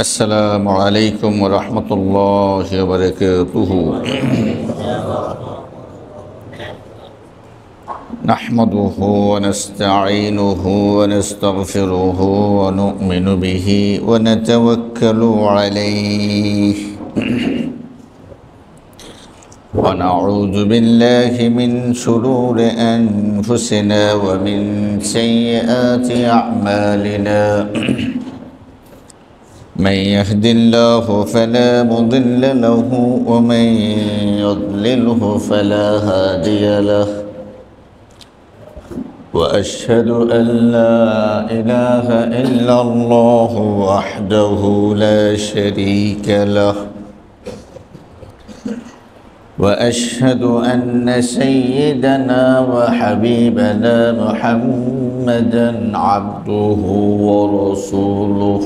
আসসালামু আলাইকুম ওয়া রাহমাতুল্লাহি ওয়া বারাকাতুহু। নাহমাদুহু ওয়া নাস্তাঈনুহু ওয়া নাস্তাগফিরুহু ওয়া নু'মিনু বিহি ওয়া নাতাওয়াক্কালু আলাইহি ওয়া নাউযু বিল্লাহি মিন শুরুরি আনফুসিনা ওয়া মিন সাইয়্যাতি আ'মালিনা। من يهد الله فلا مضل له ومن يضلله فلا هادي له وأشهد أن لا إله إلا الله وحده لا شريك له وأشهد أن سيدنا وحبيبنا محمدا عبده ورسوله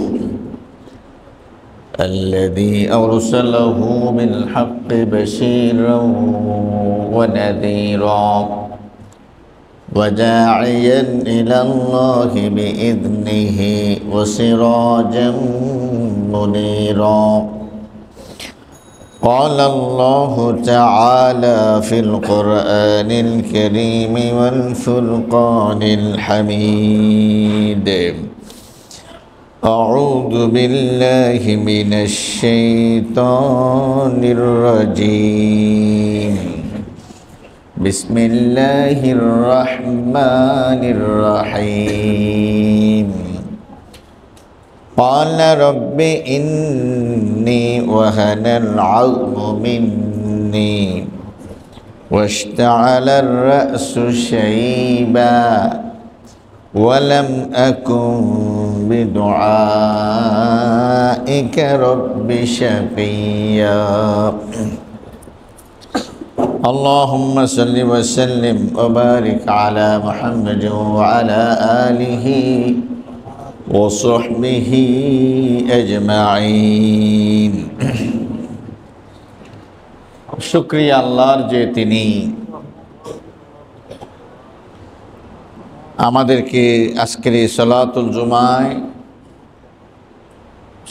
الذي أرسله بالحق بشيرا ونذيرا وداعيا إلى الله بإذنه وسراجا منيرا. قال الله تعالى في القرآن الكريم والفرقان الحميد: أعوذ بالله من الشيطان الرجيم. بسم الله الرحمن الرحيم. قال رب إني وهن العظم مني واشتعل الرأس شيبا ولم أكن بدعائك رب شقيا. اللهم صل وسلم وبارك على محمد وعلى آله وصحبه أجمعين. শুকরিয়া আল্লাহর যে তিনি আমাদেরকে আজকের এই সালাতুল জুমায়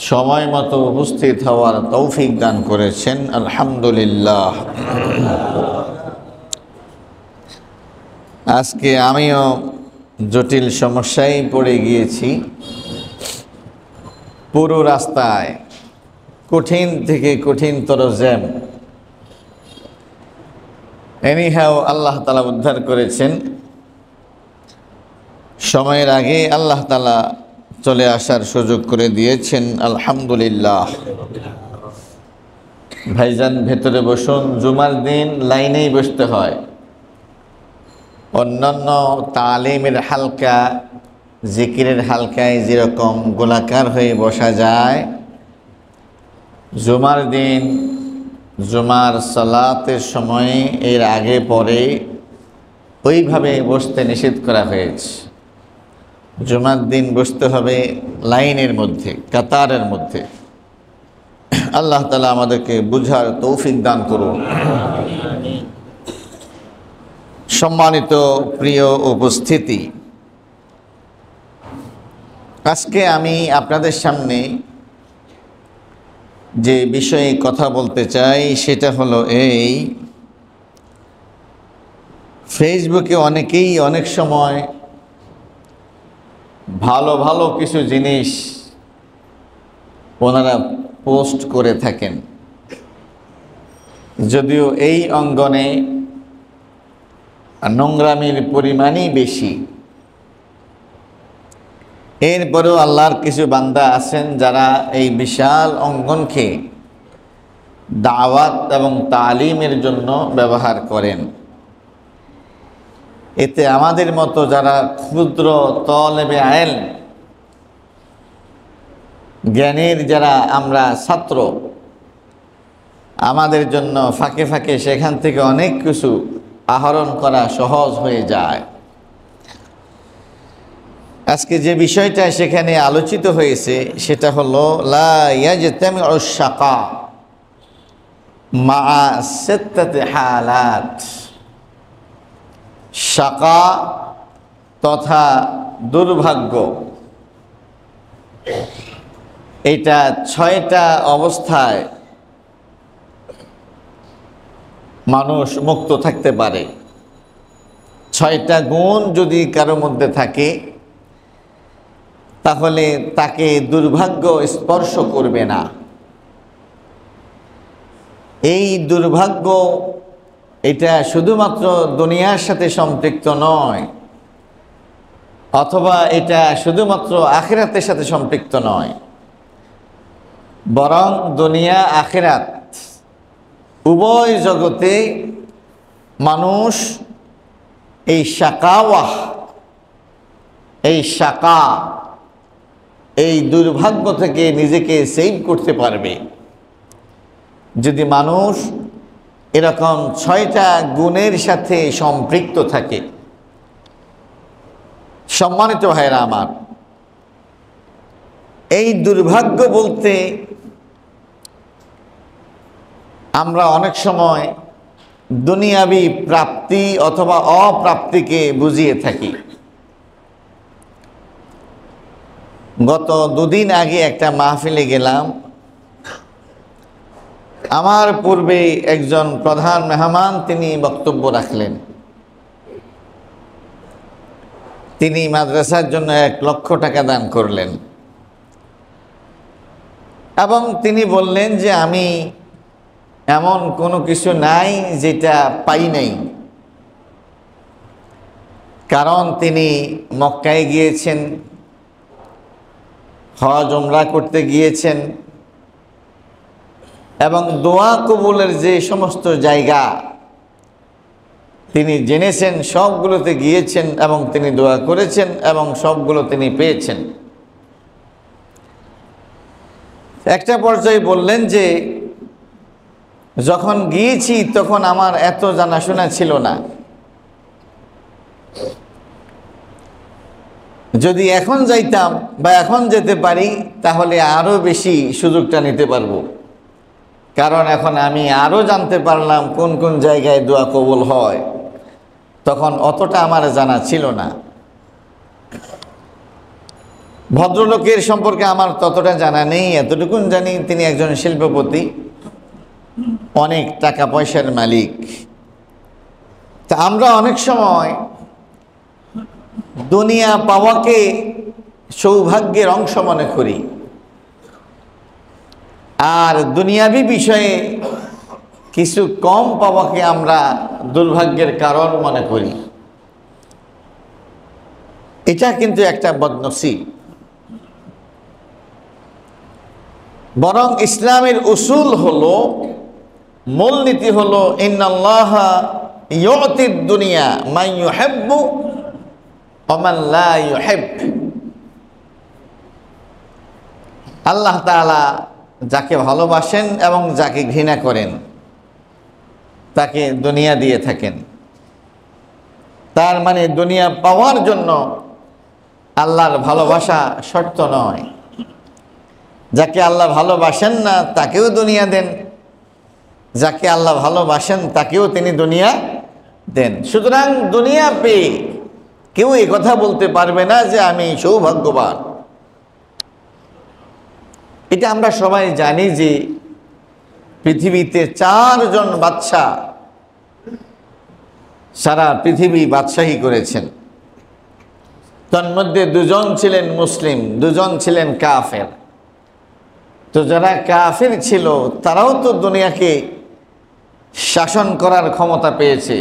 সময় মতো উপস্থিত হওয়ার তৌফিক দান করেছেন, আলহামদুলিল্লাহ। আজকে আমিও জটিল সমস্যায় পড়ে গিয়েছি। পুরো রাস্তায় কঠিন থেকে কঠিনতর জ্যাম। এনিহাও আল্লাহ তাআলা উদ্ধার করেছেন। সময়ের আগে আল্লাহ তাআলা চলে আসার সুযোগ করে দিয়েছেন, আলহামদুলিল্লাহ। ভাইজান ভেতরে বসুন। জুমার দিন লাইনেই বসতে হয়। অন্যান্য তালিমের হালকা, জিকিরের হালকায় যেরকম গোলাকার হয়ে বসা যায়, জুমার দিন জুমার সালাতের সময়ে এর আগে পরে ওইভাবে বসতে নিষেধ করা হয়েছে। জুমার দিন বসতে হবে লাইনের মধ্যে, কাতারের মধ্যে। আল্লাহ তাআলা আমাদেরকে বুঝার তৌফিক দান করুন। সম্মানিত প্রিয় উপস্থিতি, আজকে আমি আপনাদের সামনে যে বিষয়ে কথা বলতে চাই সেটা হলো এই: ফেসবুকে অনেকেই অনেক সময় ভালো ভালো কিছু জিনিস ওনারা পোস্ট করে থাকেন। যদিও এই অঙ্গনে নোংরামির পরিমাণই বেশি, এরপরেও আল্লাহর কিছু বান্দা আছেন যারা এই বিশাল অঙ্গনকে দাওয়াত এবং তালিমের জন্য ব্যবহার করেন। এতে আমাদের মতো যারা ক্ষুদ্র তলেবে ইলম, জ্ঞানের যারা আমরা ছাত্র, আমাদের জন্য ফাঁকে ফাঁকে সেখান থেকে অনেক কিছু আহরণ করা সহজ হয়ে যায়। আজকে যে বিষয়টা সেখানে আলোচিত হয়েছে সেটা হলো লা ইয়াজতামিউ শাকা মা সিত্তাতি হালাত। শাকা তথা দুর্ভাগ্য, এটা 6টা অবস্থায় মানুষ মুক্ত থাকতে পারে। 6টা গুণ যদি কারো মধ্যে থাকে তাহলে তাকে দুর্ভাগ্য স্পর্শ করবে না। এই দুর্ভাগ্য এটা শুধুমাত্র দুনিয়ার সাথে সম্পৃক্ত নয়, অথবা এটা শুধুমাত্র আখিরাতের সাথে সম্পৃক্ত নয়, বরং দুনিয়া আখিরাত উভয় জগতে মানুষ এই শাকাওয়াহ, এই শাকা, এই দুর্ভাগ্য থেকে নিজেকে সেভ করতে পারবে যদি মানুষ এরকম 6টা গুণের সাথে সম্পৃক্ত থাকে। সম্মানিত ভাইরা আমার, এই দুর্ভাগ্য বলতে আমরা অনেক সময় দুনিয়াবি প্রাপ্তি অথবা অপ্রাপ্তিকে বুঝিয়ে থাকি। গত 2 দিন আগে একটা মাহফিলে গেলাম। আমার পূর্বে একজন প্রধান মেহমান তিনি বক্তব্য রাখলেন। তিনি মাদ্রাসার জন্য 1 লক্ষ টাকা দান করলেন এবং তিনি বললেন যে আমি এমন কোনো কিছু নাই যেটা পাই নাই। কারণ তিনি মক্কায় গিয়েছেন, হজ উমরা করতে গিয়েছেন এবং দোয়া কবুলের যে সমস্ত জায়গা তিনি জেনেছেন সবগুলোতে গিয়েছেন এবং তিনি দোয়া করেছেন এবং সবগুলো তিনি পেয়েছেন। একটা পর্যায়ে বললেন যে যখন গিয়েছি তখন আমার এত জানাশোনা ছিল না, যদি এখন যাইতাম বা এখন যেতে পারি তাহলে আরো বেশি সুযোগটা নিতে পারবো। কারণ এখন আমি আরো জানতে পারলাম কোন কোন জায়গায় দোয়া কবুল হয়, তখন অতটা আমার জানা ছিল না। ভদ্রলোকের সম্পর্কে আমার ততটা জানা নেই, এতটুকুন জানি তিনি একজন শিল্পপতি, অনেক টাকা পয়সার মালিক। তা আমরা অনেক সময় দুনিয়া পাওয়াকে সৌভাগ্যের অংশ মনে করি আর দুনিয়াবি বিষয়ে কিছু কম পাওয়াকে আমরা দুর্ভাগ্যের কারণ মনে করি। এটা কিন্তু একটা বদনসিব। বরং ইসলামের উসুল হলো, মূলনীতি হলো ইন্নাল্লাহা ইউতিদ দুনিয়া মান ইউহিব্বু ওয়া মান লা ইউহিব। আল্লাহ তাআলা যাকে ভালোবাসেন এবং যাকে ঘৃণা করেন তাকে দুনিয়া দিয়ে থাকেন। তার মানে দুনিয়া পাওয়ার জন্য আল্লাহর ভালোবাসা শর্ত নয়। যাকে আল্লাহ ভালোবাসেন না তাকেও দুনিয়া দেন, যাকে আল্লাহ ভালোবাসেন তাকেও তিনি দুনিয়া দেন। সুতরাং দুনিয়া পেয়ে কেউ এই কথা বলতে পারবে না যে আমি সৌভাগ্যবান। এটা আমরা সবাই জানি যে পৃথিবীতে 4 জন বাদশা সারা পৃথিবী বাদশাহী করেছেন। তার মধ্যে 2 জন ছিলেন মুসলিম, 2 জন ছিলেন কাফের। তো যারা কাফের ছিল তারাও তো দুনিয়াকে শাসন করার ক্ষমতা পেয়েছে,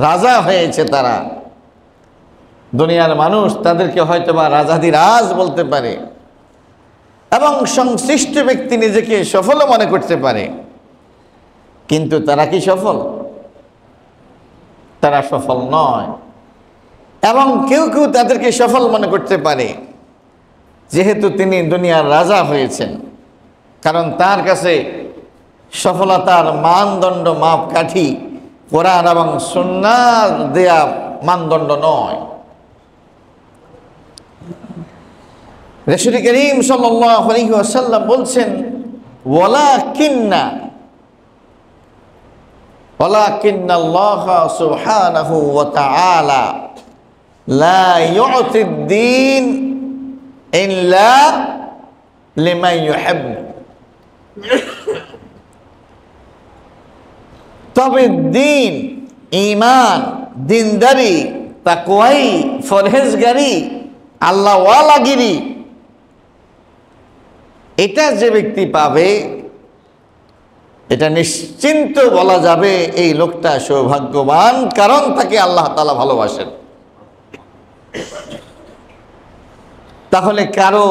রাজা হয়েছে তারা। দুনিয়ার মানুষ তাদেরকে হয়তোবা রাজাধিরাজ বলতে পারে এবং সংশ্লিষ্ট ব্যক্তি নিজেকে সফল মনে করতে পারে, কিন্তু তারা কি সফল? তারা সফল নয়। এবং কেউ কেউ তাদেরকে সফল মনে করতে পারে যেহেতু তিনি দুনিয়ার রাজা হয়েছেন, কারণ তার কাছে সফলতার মানদণ্ড মাপকাঠি কোরআন এবং সুন্নাহর দেয়া মানদণ্ড নয়। রাসূল করিম সাল্লাল্লাহু আলাইহি ওয়াসাল্লাম বলছেন ওয়ালাকিন্নাল্লাহ সুবহানাহু ওয়া তাআলা লা ইউতিদ-দীন ইল্লা লিমান ইউহিব। তবে দিন, ঈমান, দিনদারি, তাকওয়াই, ফরহেজগারি, আল্লাহওয়ালাগিরি, এটা যে ব্যক্তি পাবে, এটা নিশ্চিন্ত বলা যাবে এই লোকটা সৌভাগ্যবান, কারণ তাকে আল্লাহ তাআলা ভালোবাসেন। তাহলে কারো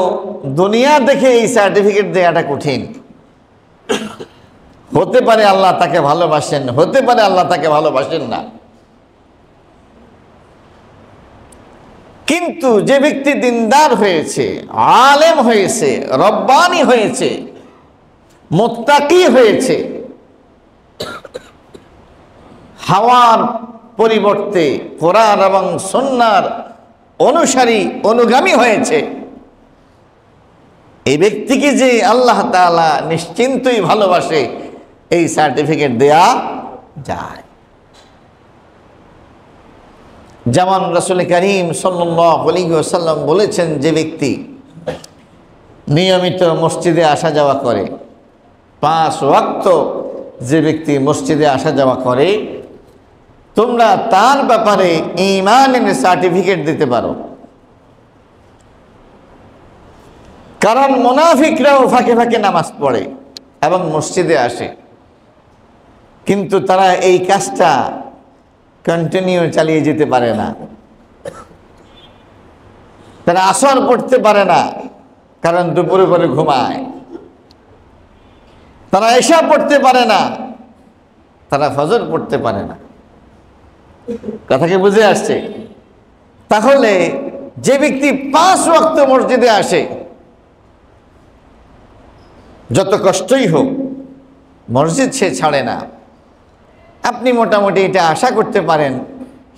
দুনিয়া দেখে এই সার্টিফিকেট দেওয়াটা কঠিন। হতে পারে আল্লাহ তাকে ভালোবাসেন, হতে পারে আল্লাহ তাকে ভালোবাসেন না। কিন্তু যে ব্যক্তি দিনদার হয়েছে, আলেম হয়েছে, রব্বানি হয়েছে, মুত্তাকি হয়েছে, হাওয়ার পরিবর্তে কোরআন এবং সুন্নাহর অনুসারী, অনুগামী হয়েছে, এই ব্যক্তিকে যে আল্লাহ তাআলা নিশ্চিন্তই ভালোবাসে, এই সার্টিফিকেট দেয়া যায়। যেমন রাসূল করিম সাল্লাল্লাহু আলাইহি ওয়াসাল্লাম বলেছেন, যে ব্যক্তি নিয়মিত মসজিদে আসা যাওয়া করে, 5 ওয়াক্ত যে ব্যক্তি মসজিদে আসা যাওয়া করে, তোমরা তার ব্যাপারে ঈমানের সার্টিফিকেট দিতে পারো। কারণ মুনাফিকরাও ফাঁকে ফাঁকে নামাজ পড়ে এবং মসজিদে আসে, কিন্তু তারা এই কাজটা কন্টিনিউ চালিয়ে যেতে পারে না। তারা আসর পড়তে পারে না, কারণ দুপুরে পরে ঘুমায়। তারা এশা পড়তে পারে না, তারা ফজর পড়তে পারে না। কথা কি বুঝে আসছে? তাহলে যে ব্যক্তি 5 ওয়াক্ত মসজিদে আসে, যত কষ্টই হোক মসজিদ সে ছাড়ে না, আপনি মোটামুটি এটা আশা করতে পারেন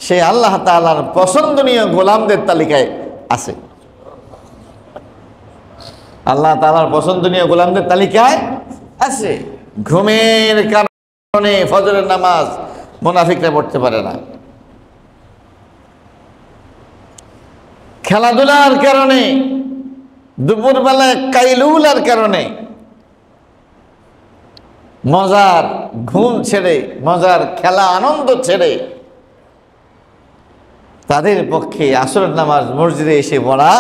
সে আল্লাহ তাআলার পছন্দনীয় গোলামদের তালিকায় আছে। আল্লাহ তাআলার পছন্দনীয় গোলামদের তালিকায় আছে। ঘুমের কারণে ফজরের নামাজ মুনাফিকরা পড়তে পারে না, খেলাধুলার কারণে, দুপুরবেলা কাইলুলার কারণে, মজার ঘুম ছেড়ে, মজার খেলা আনন্দ ছেড়ে তাদের পক্ষে আসরের নামাজ মসজিদে এসে পড়া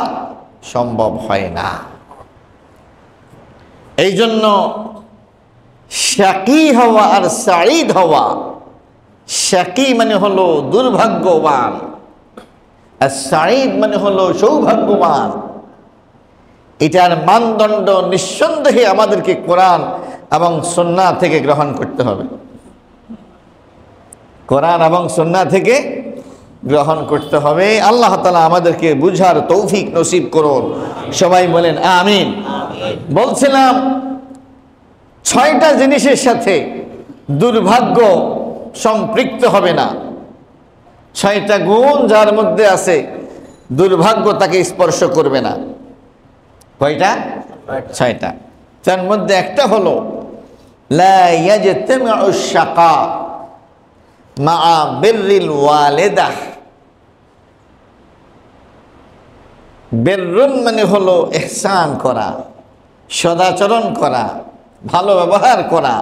সম্ভব হয় না। এই জন্য শাকী হওয়া আর সাঈদ হওয়া, শাকী মানে হলো দুর্ভাগ্যবান, আর সাঈদ মানে হলো সৌভাগ্যবান, এটার মানদণ্ড নিঃসন্দেহে আমাদেরকে কোরআন এবং সুন্নাহ থেকে গ্রহণ করতে হবে। কোরআন এবং সুন্নাহ থেকে গ্রহণ করতে হবে। আল্লাহ তাআলা আমাদেরকে বুঝার তৌফিক নসিব করুন। সবাই বলেন আমিন। বলছিলাম 6টা জিনিসের সাথে দুর্ভাগ্য সম্পৃক্ত হবে না। 6টা গুণ যার মধ্যে আছে, দুর্ভাগ্য তাকে স্পর্শ করবে না। কয়টা? 6টা। তার মধ্যে একটা হলো লা ইয়াজতামিউ শাকা মা বিররিল ওয়ালিদাহ। বিররুন মানে হলো ইহসান করা, সদাচরণ করা, ভালো ব্যবহার করা।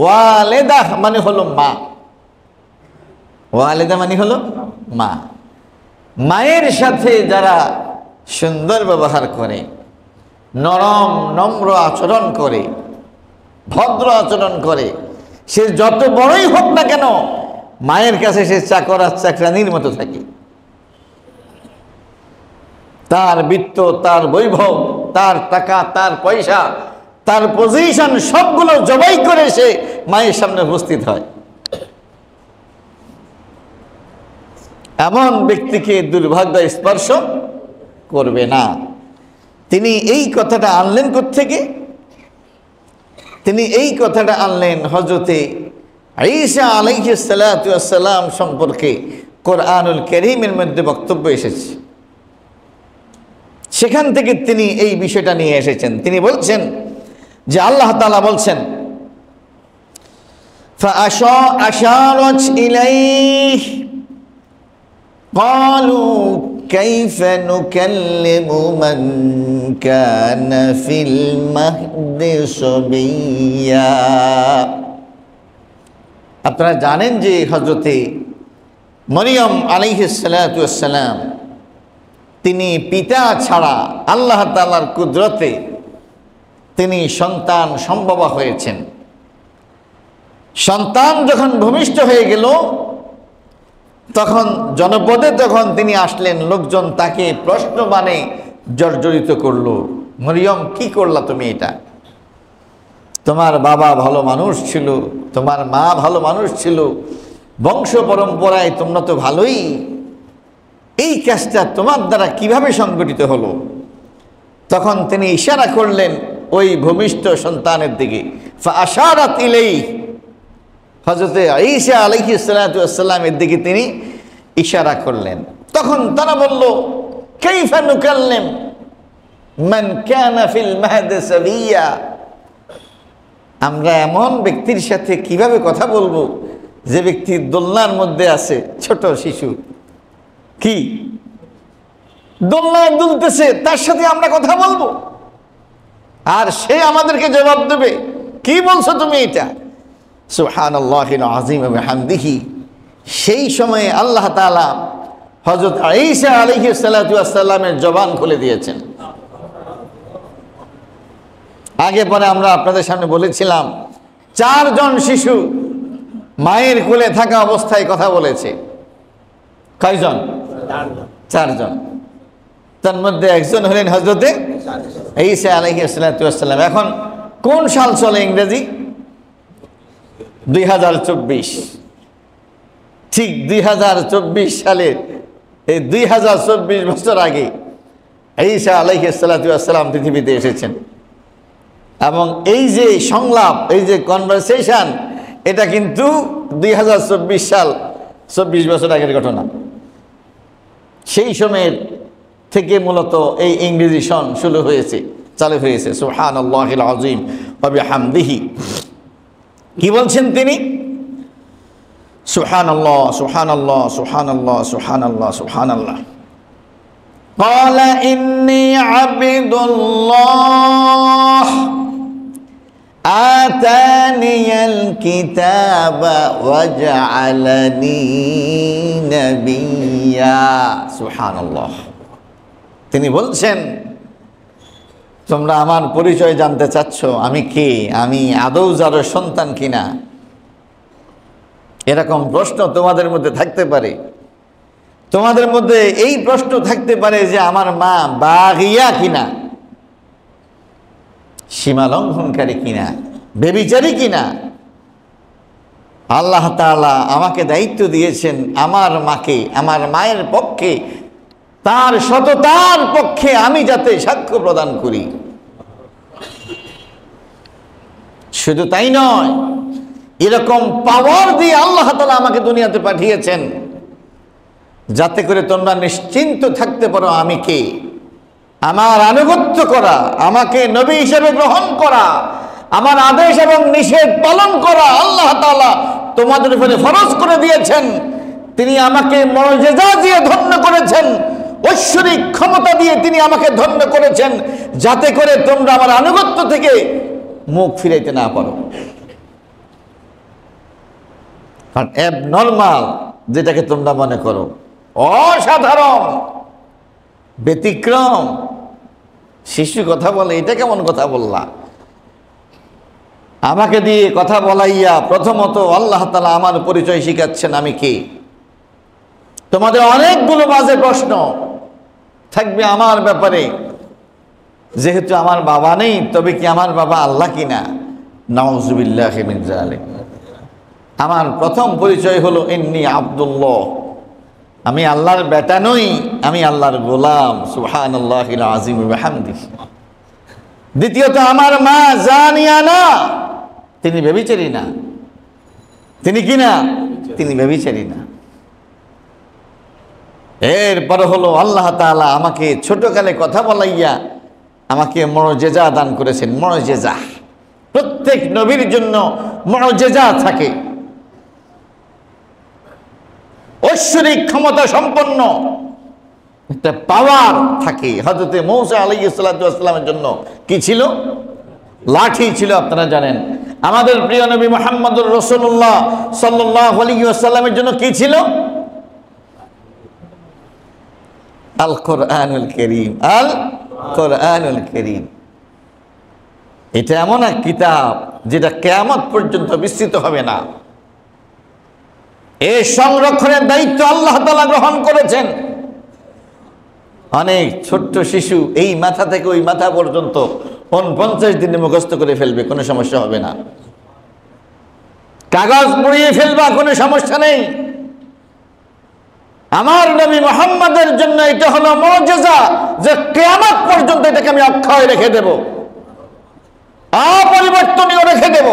ওয়ালিদাহ মানে হলো মা। ওয়ালিদা মানে হলো মা। মায়ের সাথে যারা সুন্দর ব্যবহার করে, নরম নম্র আচরণ করে, ভদ্র আচরণ করে, সে যত বড়ই হোক না কেন মায়ের কাছে সে চাকর আর চাকরানির মতো থাকে। তার বৃত্ত, তার বৈভব, তার টাকা, তার পয়সা, তার পজিশন সবগুলো জবাই করে সে মায়ের সামনে উপস্থিত হয়। এমন ব্যক্তিকে দুর্ভাগ্য স্পর্শ করবে না। তিনি এই কথাটা আনলেন কোত্থেকে? তিনি এই কথাটা আনলেন হযরতে ঈসা আলাইহিস সালাতু ওয়াস সালাম সম্পর্কে কোরআনুল কারীমের মধ্যে বক্তব্য এসেছে, সেখান থেকে তিনি এই বিষয়টা নিয়ে এসেছেন। তিনি বলছেন যে আল্লাহ তাআলা বলছেন فأشارت إليه قالوا কাইফা নুকাল্লিমু মান কানা ফিল মাহদি সাবিয়্যা। আপনারা জানেন যে হযরতে মরিয়ম আলাইহিস সালাতু ওয়াস সালাম তিনি পিতা ছাড়া আল্লাহ তাআলার কুদরতে তিনি সন্তান সম্ভবা হয়েছেন। সন্তান যখন ভূমিষ্ঠ হয়ে গেল তখন জনপদে তখন তিনি আসলেন, লোকজন তাকে প্রশ্ন বাণে জর্জরিত করলো, মরিয়ম কি করলা তুমি এটা? তোমার বাবা ভালো মানুষ ছিল, তোমার মা ভালো মানুষ ছিল, বংশ পরম্পরায় তোমরা তো ভালোই, এই কাজটা তোমার দ্বারা কিভাবে সংগঠিত হলো? তখন তিনি ইশারা করলেন ওই ভূমিষ্ঠ সন্তানের দিকে, ফাআশারাত ইলাইহি, হযরতে ঈসা আলাইহিস সালাতু ওয়াস সালামের দিকে তিনি ইশারা করলেন। তখন তারা বলল, কাইফা নুকাল্লিম মান কানা ফিল মাহদি সাবিয়্যা, আমরা এমন ব্যক্তির সাথে কিভাবে কথা বলবো যে ব্যক্তি দোলনার মধ্যে আছে, ছোট শিশু, কি দোলনায় দুলতেছে, তার সাথে আমরা কথা বলবো? আর সে আমাদেরকে জবাব দেবে, কি বলছো তুমি এটা? সুবহানাল্লাহিল আযীম ওয়া বিহামদিহি। সেই সময়ে আল্লাহ তাআলা হযরত ঈসা আলাইহিস সালাতু ওয়াস সালামের জবান খুলে দিয়েছেন। আগে পরে আমরা আপনাদের সামনে বলেছিলাম 4 জন শিশু মায়ের কোলে থাকা অবস্থায় কথা বলেছে। কয়জন? 4 জন। তার মধ্যে একজন হলেন হযরতে ঈসা আলাইহিস সালাতু ওয়াস সালাম। এখন কোন সাল চলে ইংরেজি? 2024। ঠিক 2024 সালে, এই 2024 বছর আগে ঈসা আলাইহিস সালাতু ওয়াস সালাম পৃথিবীতে এসেছেন। এবং এই যে সংলাপ, এই যে কনভারসেশন, এটা কিন্তু 2024 সাল, 24 বছর আগের ঘটনা। সেই সময়ের থেকে মূলত এই ইংরেজি সন শুরু হয়েছে, চালু হয়েছে। সুবহানাল্লাহিল আযীম ওয়া বিহামদিহি। কি বলছেন তিনি? সুবহানাল্লাহ, সুবহানাল্লাহ, সুবহানাল্লাহ, সুবহানাল্লাহ, সুবহানাল্লাহ। ক্বালা ইন্নী আবদুল্লাহ আতানিয়াল কিতাবা ওয়া জাআলানি নাবিয়্যা। সুবহানাল্লাহ। তিনি বলছেন, তোমরা আমার পরিচয় জানতে চাচ্ছ, আমি কে, আমি আদৌ যারও সন্তান কিনা? এরকম প্রশ্ন তোমাদের মধ্যে থাকতে পারে। তোমাদের মধ্যে এই প্রশ্ন থাকতে পারে যে আমার মা বাগিয়া কিনা, সীমা লঙ্ঘনকারী কিনা, ব্যভিচারী কিনা। আল্লাহ তাআলা আমাকে দায়িত্ব দিয়েছেন আমার মাকে, আমার মায়ের পক্ষে, তার সততার পক্ষে আমি যাতে সাক্ষ্য প্রদান করি। শুধু তাই নয়, এরকম পাওয়ার দিয়ে আল্লাহ তাআলা আমাকে দুনিয়াতে পাঠিয়েছেন যাতে করে তোমরা নিশ্চিন্ত থাকতে পারো আমি কে। আমার আনুগত্য করা, আমাকে নবী হিসেবে গ্রহণ করা, আমার আদেশ এবং নিষেধ পালন করা আল্লাহ তাআলা তোমাদের উপরে ফরজ করে দিয়েছেন। তিনি আমাকে মুজিজা দিয়ে ধন্য করেছেন, ঐশ্বরিক ক্ষমতা দিয়ে তিনি আমাকে ধন্য করেছেন, যাতে করে তোমরা আমার আনুগত্য থেকে মুখ ফিরাইতে না পারো। কারণ অ্যাবনর্মাল যেটাকে তোমরা মনে করো, অসাধারণ, ব্যতিক্রম, শিশু কথা বলে, এটা কেমন কথা বললা? আমাকে দিয়ে কথা বলাইয়া প্রথমত আল্লাহ তাআলা আমার পরিচয় শিখাচ্ছেন আমি কে। তোমাদের অনেকগুলো বাজে প্রশ্ন থাকবে আমার ব্যাপারে, যেহেতু আমার বাবা নেই, তবে কি আমার বাবা আল্লাহ কিনা? নাউযুবিল্লাহি মিন যালিক। আমার প্রথম পরিচয় হলো ইন্নী আব্দুল্লাহ, আমি আল্লাহর বেটা নই, আমি আল্লাহর গোলাম। সুবহানাল্লাহিল আযীম ওয়া বিহামদিহি। দ্বিতীয়ত, আমার মা জানিয়া না, তিনি ব্যভিচারী না। তিনি কি না? তিনি ব্যভিচারী না। এরপর হলো আল্লাহ তাআলা আমাকে ছোটকালে কথা বলাইয়া আমাকে মুজিজা দান করেছেন। মুজিজা, প্রত্যেক নবীর জন্য মুজিজা থাকে, ঐশ্বরিক ক্ষমতা সম্পন্ন একটা পাওয়ার থাকে। হযরতে মূসা আলাইহিস সালাতু ওয়াস সালামের জন্য কি ছিল? লাঠি ছিল। আপনারা জানেন আমাদের প্রিয় নবী মুহাম্মদুর রাসূলুল্লাহ সাল্লাল্লাহু আলাইহি ওয়াসাল্লামের জন্য কি ছিল? আল কোরআনুল কারীম। আল কোরআনুল কারীম এটা এমন এক কিতাব যেটা কিয়ামত পর্যন্ত বিস্তৃত হবে না। এই সংরক্ষণের দায়িত্ব আল্লাহ তাআলা গ্রহণ করেছেন। অনেক ছোট্ট শিশু এই মাথা থেকে ওই মাথা পর্যন্ত 49 দিনে মুখস্থ করে ফেলবে, কোনো সমস্যা হবে না। কাগজ পুড়িয়ে ফেলবা, কোনো সমস্যা নেই। আমার নবী মুহাম্মদের জন্য এটা হলো মুজিজা যে কিয়ামত পর্যন্ত এটাকে আমি অক্ষয় রেখে দেব, অপরিবর্তনীয় রেখে দেব।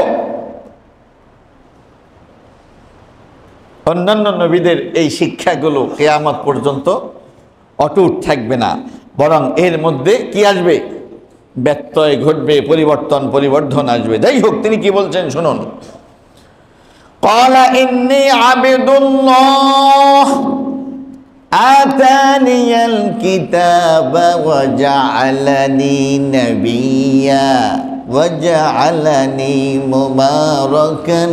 অন্যান্য নবীদের এই শিক্ষাগুলো কিয়ামত পর্যন্ত অটুট থাকবে না, বরং এর মধ্যে কি আসবে? ব্যত্যয় ঘটবে, পরিবর্ধন আসবে। যাই হোক, তিনি কি বলছেন শুনুন। ক্বালা ইন্নী আবদুল্লাহ আতানিয়াল কিতাবা ওয়া জাআলানি নাবিয়্যা ওয়া জাআলানি মুবারাকান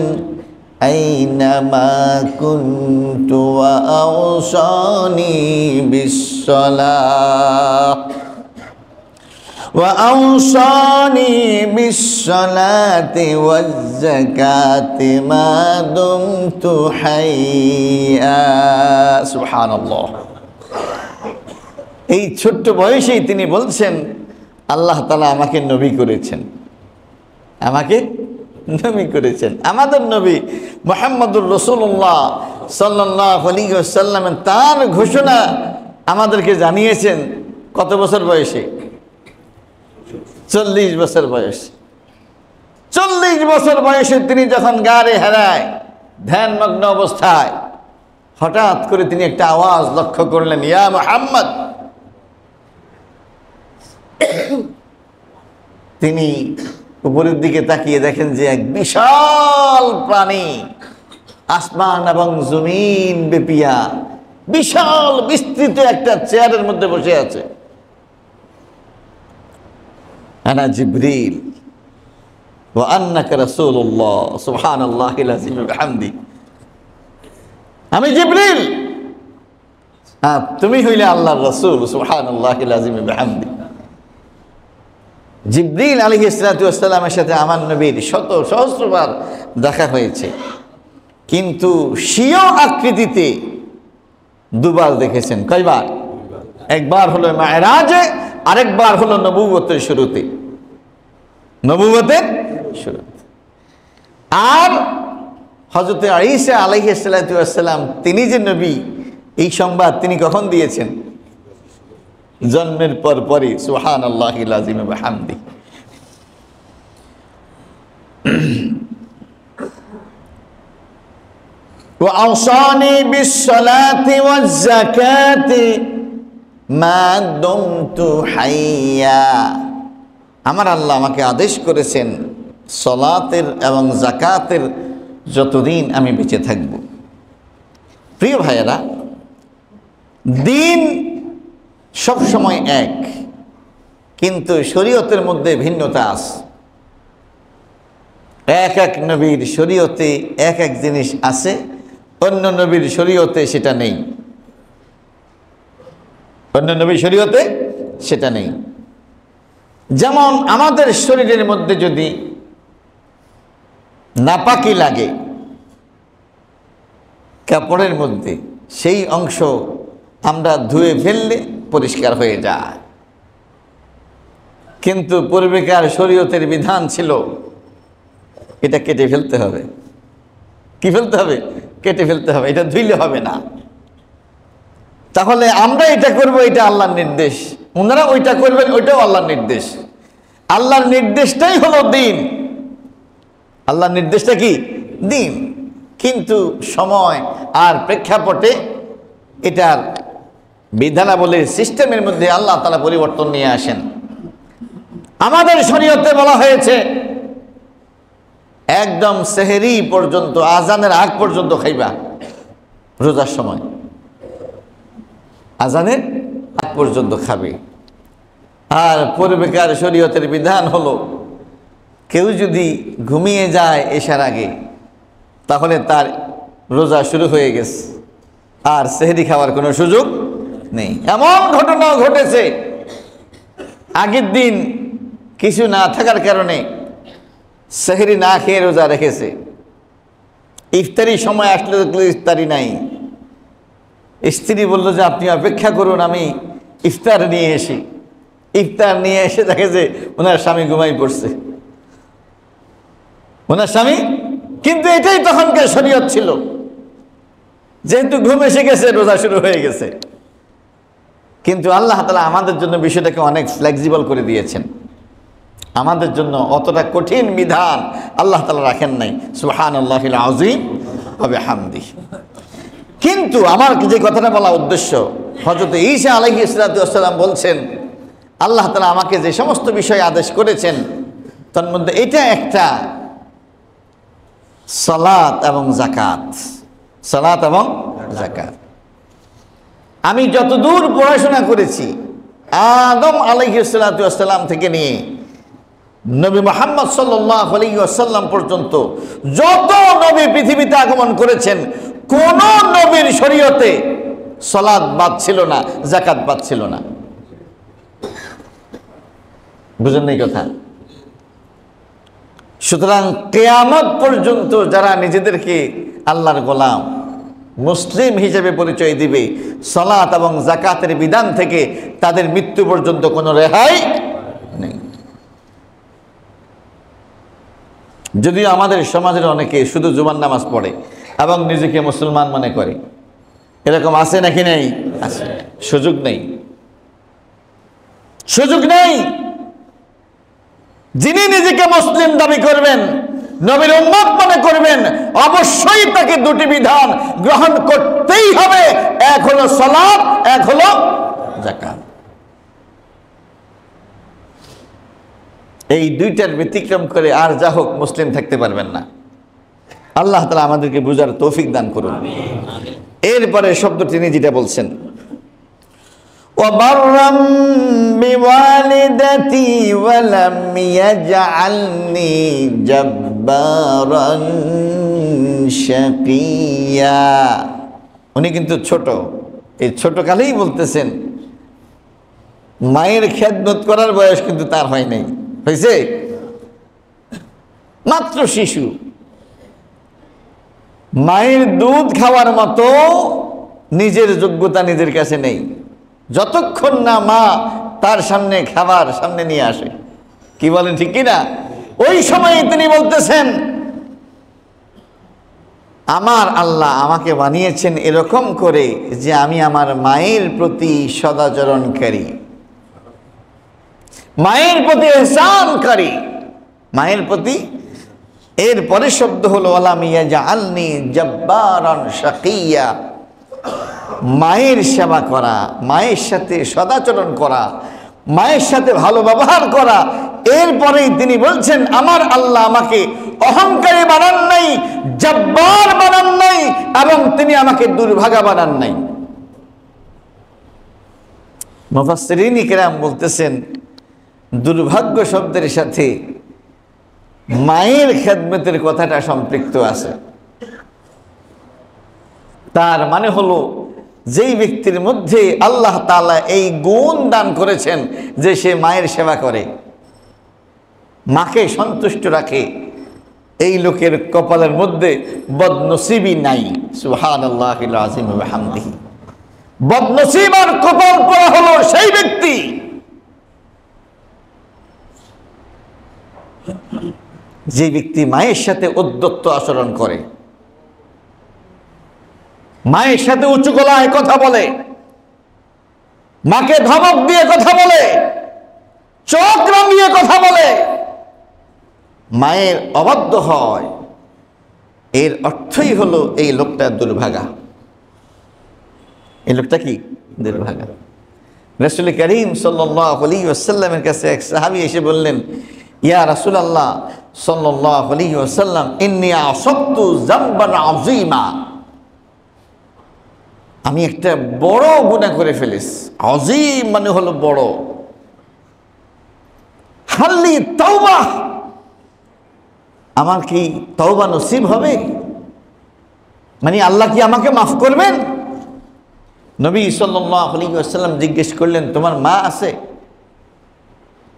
আইনামা কুনতু ওয়া আওসানি বিস-সালাহ وأوصاني بالصلاة والزكاة ما دمت حيا سبحان الله। এই ছোট্ট বয়সেই তিনি বলছেন আল্লাহ তাআলা আমাকে নবী করেছেন, আমাকে নবী করেছেন। আমাদের নবী মুহাম্মদুর রাসূলুল্লাহ সাল্লাল্লাহু আলাইহি ওয়াসাল্লাম তার ঘোষণা আমাদেরকে জানিয়েছেন কত বছর বয়সে? 40 বছর বয়স। 40 বছর বয়সে তিনি যখন গারে হেরায় ধ্যানমগ্ন অবস্থায় হঠাৎ করে তিনি একটা আওয়াজ লক্ষ্য করলেন, ইয়া মুহাম্মদ। তিনি উপরের দিকে তাকিয়ে দেখেন যে এক বিশাল প্রাণী আসমান এবং জমিন বেপিয়া বিশাল বিস্তৃত একটা চেয়ারের মধ্যে বসে আছে। আনা জিবরিল ওয়া আন্নাকা রাসূলুল্লাহ সুবহানাল্লাহিল আযীম ওয়া বিহামদি। আমি জিবরিল, তুমি হইলে আল্লাহর রাসূল সুবহানাল্লাহিল আযীম ওয়া বিহামদি। জিবরিল আলাইহিস সালাতু ওয়াস সালামের সাথে আমার নবীর শত সহস্রবার দেখা হয়েছে, কিন্তু স্বীয় আকৃতিতে দুবার দেখেছেন। কয়বার? একবার হলো মেরাজে, আরেকবার হলো নবুয়তের শুরুতে। নবুয়তের শুরুতে। আর হযরত ঈসা আলাইহিস সালাতু ওয়াস সালাম তিনি যে নবী, এই সংবাদ তিনি কখন দিয়েছেন? জন্মের পরই। সুবহানাল্লাহিল আযীম ওয়া বিহামদি। ওয়া আওসানি বিস-সালাতি ওয়াজ-যাকাতি মা দুমতু হাইয়া। আমার আল্লাহ আমাকে আদেশ করেছেন সালাতের এবং যাকাতের যতদিন আমি বেঁচে থাকব। প্রিয় ভাইয়েরা, দিন সবসময় এক, কিন্তু শরীয়তের মধ্যে ভিন্নতা আছে। এক এক নবীর শরীয়তে এক এক জিনিস আছে, অন্য নবীর শরীয়তে সেটা নেই। অন্য নবীর শরীয়তে সেটা নেই। যেমন আমাদের শরীরের মধ্যে যদি নাপাকি লাগে কাপড়ের মধ্যে, সেই অংশ আমরা ধুয়ে ফেললে পরিষ্কার হয়ে যায়। কিন্তু পূর্বেকার শরীয়তের বিধান ছিল এটা কেটে ফেলতে হবে। কি ফেলতে হবে? কেটে ফেলতে হবে, এটা ধুইলে হবে না। তাহলে আমরা এটা করব, এটা আল্লাহর নির্দেশ, ওনারা ওইটা করবেন, ওইটাও আল্লাহর নির্দেশ। আল্লাহর নির্দেশটাই হলো দিন। আল্লাহর নির্দেশটা কি? দিন। কিন্তু সময় আর প্রেক্ষাপটে এটার বিধানাবলীর সিস্টেমের মধ্যে আল্লাহ তাআলা পরিবর্তন নিয়ে আসেন। আমাদের শরীয়তে বলা হয়েছে একদম সেহরি পর্যন্ত, আজানের আগ পর্যন্ত খাইবা রোজার সময়। আজানের আগ পর্যন্ত খাবে। আর পূর্বেকার শরীয়তের বিধান হলো কেউ যদি ঘুমিয়ে যায় এশার আগে তাহলে তার রোজা শুরু হয়ে গেছে, আর সেহরি খাওয়ার কোনো সুযোগ নেই। এমন ঘটনাও ঘটেছে, আগের দিন কিছু না থাকার কারণে সেহরি না খেয়ে রোজা রেখেছে, ইফতারি সময় আসলে দেখলো ইফতারি নাই। স্ত্রী বলল যে আপনি অপেক্ষা করুন, আমি ইফতার নিয়ে এসি। ইফতার নিয়ে এসে দেখে যে ওনার স্বামী ঘুমাই পড়ছে, ওনার স্বামী। কিন্তু এটাই তখনকার শরীয়ত ছিল, যেহেতু ঘুম এসে গেছে রোজা শুরু হয়ে গেছে। কিন্তু আল্লাহ তাআলা আমাদের জন্য বিষয়টাকে অনেক ফ্লেক্সিবল করে দিয়েছেন, আমাদের জন্য অতটা কঠিন বিধান আল্লাহ তাআলা রাখেন নাই। সুবহানাল্লাহিল আযীম ওয়া বিহামদিহি। কিন্তু আমার যে কথাটা বলা উদ্দেশ্য, হযরত ঈসা আলাইহিস সালাম বলছেন আল্লাহ তাআলা আমাকে যে সমস্ত বিষয় আদেশ করেছেন তার মধ্যে এটা একটা সালাত এবং যাকাত। সালাত এবং যাকাত। আমি যতদূর পড়াশোনা করেছি আদম আলাইহিস সালাম থেকে নিয়ে নবী মুহাম্মদ সাল্লাল্লাহু আলাইহি ওয়াসাল্লাম পর্যন্ত যত নবী পৃথিবীতে আগমন করেছেন কোন নবীর শরীয়তে সালাত বাদ ছিল না, যাকাত বাদ ছিল না। বুঝেন এই কথা? সুতরাং কিয়ামত পর্যন্ত যারা নিজেদেরকে আল্লাহর গোলাম মুসলিম হিসেবে পরিচয় দিবে, সালাত এবং যাকাতের বিধান থেকে তাদের মৃত্যু পর্যন্ত কোনো রেহাই নেই। যদিও আমাদের সমাজের অনেকে শুধু জুমার নামাজ পড়ে এবং নিজেকে মুসলমান মনে করে, এরকম আছে নাকি নেই? আছে। সুযোগ নেই, সুযোগ নেই। যিনি নিজেকে মুসলিম দাবি করবেন, নবীর উম্মত মনে করবেন, অবশ্যই তাকে দুটি বিধান গ্রহণ করতেই হবে, এক হলো সালাত, এক হলো যাকাত। এই দুইটার ব্যতিক্রম করে আর যা হোক মুসলিম থাকতে পারবেন না। আল্লাহ তাআলা আমাদেরকে বুঝার তৌফিক দান করুন। এরপরে শব্দ তিনি যেটা বলছেন وَبَرًّا بِوَالِدَتِي وَلَمْ يَجْعَلْنِي جَبَّارًا شَقِيًّا। উনি কিন্তু ছোট, এই ছোট কালেই বলতেছেন, মায়ের খেদমত করার বয়স কিন্তু তার হয় নাই, হয়েছে মাত্র শিশু। মায়ের দুধ খাওয়ার মতো নিজের যোগ্যতা নিজের কাছে নেই, যতক্ষণ না মা তার সামনে খাবার সামনে নিয়ে আসে। কি বলেন ঠিক কিনা? ওই সময় তিনি বলতেছেন আমার আল্লাহ আমাকে বানিয়েছেন এরকম করে যে আমি আমার মায়ের প্রতি সদাচরণকারী, মায়ের প্রতি ইহসানকারী, মায়ের প্রতি। এরপরে শব্দ হলো ওয়ালাম ইয়াজআলনি জাব্বারান শাকিয়্যা। মায়ের সেবা করা, মায়ের সাথে সদাচরণ করা, মায়ের সাথে ভালো ব্যবহার করা। এরপরেই তিনি বলছেন আমার আল্লাহ আমাকে অহংকারী বানান নাই, জব্বার বানান নাই, এবং তিনি আমাকে দুর্ভাগা বানান নাই। মুফাসসিরিন কিরাম বলতেছেন দুর্ভাগ্য শব্দের সাথে মায়ের খেদমতের কথাটা সম্পৃক্ত আছে। তার মানে হলো যেই ব্যক্তির মধ্যে আল্লাহ তাআলা এই গুণ দান করেছেন যে সে মায়ের সেবা করে, মাকে সন্তুষ্ট রাখে, এই লোকের কপালের মধ্যে বদনসিবি নাই। সুবহানাল্লাহিল আযীম ওয়া বিহামদিহি। বদনসিব আর কপাল পোড়া হলো সেই ব্যক্তি যে ব্যক্তি মায়ের সাথে উদ্ধত্ত আচরণ করে, মায়ের সাথে উঁচু গলায় কথা বলে, মাকে ধমক দিয়ে কথা বলে, চোখ রাঙিয়ে কথা বলে, মায়ের অবাধ্য হয়। এর অর্থই হলো এই লোকটা দুর্ভাগা। এই লোকটা কি? দুর্ভাগা। রাসূল করিম সাল্লাল্লাহু আলাইহি ওয়াসাল্লামের কাছে এক সাহাবী এসে বললেন, ইয়া রাসূলুল্লাহ সাল্লাল্লাহু আলাইহি ওয়াসাল্লাম, ইন্নী আসাবতু যামবান আযীমা। আমি একটা বড় গুনাহ করে ফেলেছি। আযীম মানে হলো বড়। হাল্লি তাওবা, আমার কি তওবা নসিব হবে? মানে আল্লাহ কি আমাকে মাফ করবেন? নবী সাল্লাল্লাহু আলাইহি ওয়াসাল্লাম জিজ্ঞেস করলেন, তোমার মা আছে?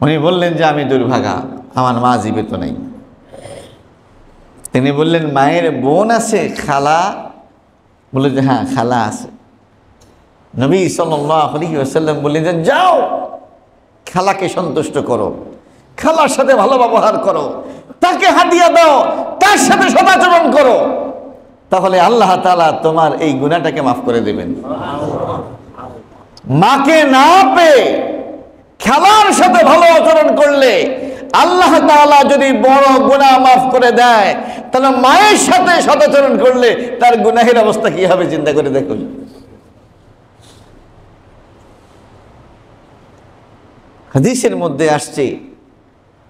উনি বললেন যে আমি দুর্ভাগা, আমার মা জীবিত নেই। তিনি বললেন, মায়ের বোন আছে, খালা? বলে যে হ্যাঁ, খালা আছে। নবী সাল্লাল্লাহু আলাইহি ওয়াসাল্লাম বললেন যে যাও, খালাকে সন্তুষ্ট করো, খালার সাথে ভালো ব্যবহার করো, তাকে হাদিয়া দাও, তার সাথে সদাচরণ করো, তাহলে আল্লাহ তাআলা তোমার এই গুনাহটাকে মাফ করে দেবেন। মাকে না পেয়ে খালার সাথে ভালো আচরণ করলে আল্লাহ তাআলা যদি বড় গুনাহ মাফ করে দেয়, তাহলে মায়ের সাথে সদাচরণ করলে তার গুনাহের অবস্থা কি হবে চিন্তা করে দেখুন। হাদিসের মধ্যে আসছে,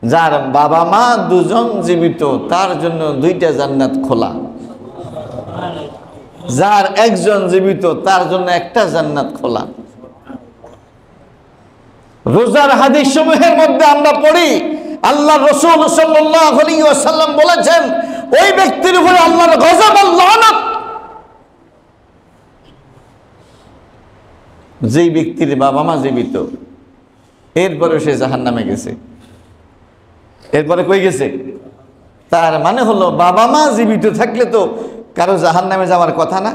যার বাবা মা দুজন জীবিত তার জন্য 2টা জান্নাত খোলা, যার একজন জীবিত তার জন্য একটা জান্নাত খোলা। রোজার হাদিস সমূহের মধ্যে আমরা পড়ি, আল্লাহ রাসূল সাল্লাল্লাহু আলাইহি ওয়াসাল্লাম বলেছেন, ওই ব্যক্তির উপরে আল্লাহর গজব আর লানত, যেই ব্যক্তির বাবা মা জীবিত, এরপরে সে জাহান্নামে গেছে। এরপরে কই গেছে? তার মানে হলো বাবা মা জীবিত থাকলে তো কারো জাহান্নামে যাওয়ার কথা না।